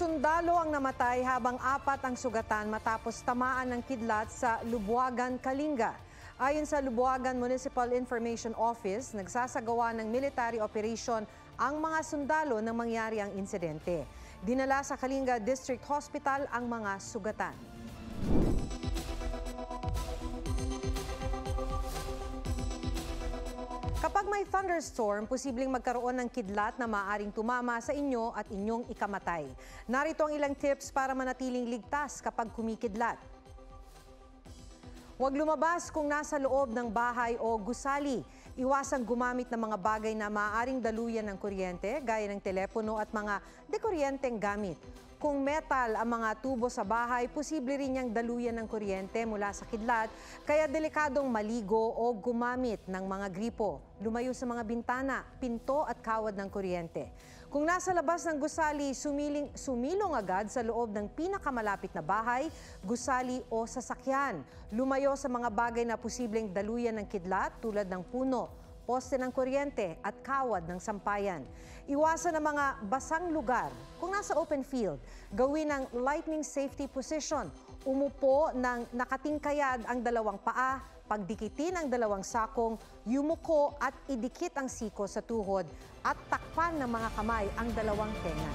Sundalo ang namatay habang 4 ang sugatan matapos tamaan ng kidlat sa Lubuagan, Kalinga. Ayon sa Lubuagan Municipal Information Office, nagsasagawa ng military operation ang mga sundalo nang mangyari ang insidente. Dinala sa Kalinga District Hospital ang mga sugatan. Kapag may thunderstorm, posibleng magkaroon ng kidlat na maaaring tumama sa inyo at inyong ikamatay. Narito ang ilang tips para manatiling ligtas kapag kumikidlat. Huwag lumabas kung nasa loob ng bahay o gusali. Iwasang gumamit ng mga bagay na maaaring daluyan ng kuryente, gaya ng telepono at mga dekuryenteng gamit. Kung metal ang mga tubo sa bahay, posible rin niyang daluyan ng kuryente mula sa kidlat, kaya delikadong maligo o gumamit ng mga gripo. Lumayo sa mga bintana, pinto at kawad ng kuryente. Kung nasa labas ng gusali, sumilong agad sa loob ng pinakamalapit na bahay, gusali o sasakyan. Lumayo sa mga bagay na posibleng daluyan ng kidlat tulad ng puno, poste ng kuryente at kawad ng sampayan. Iwasan ang mga basang lugar. Kung nasa open field, gawin ang lightning safety position. Umupo ng nakatingkayad ang dalawang paa, pagdikitin ang dalawang sakong, yumuko at idikit ang siko sa tuhod at takpan ng mga kamay ang dalawang tenga.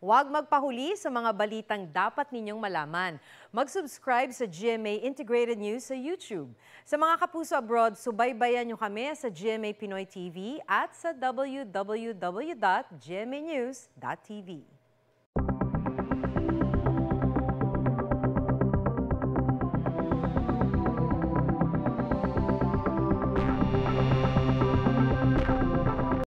Huwag magpahuli sa mga balitang dapat ninyong malaman. Mag-subscribe sa GMA Integrated News sa YouTube. Sa mga kapuso abroad, subaybayan nyo kami sa GMA Pinoy TV at sa www.gmanews.tv.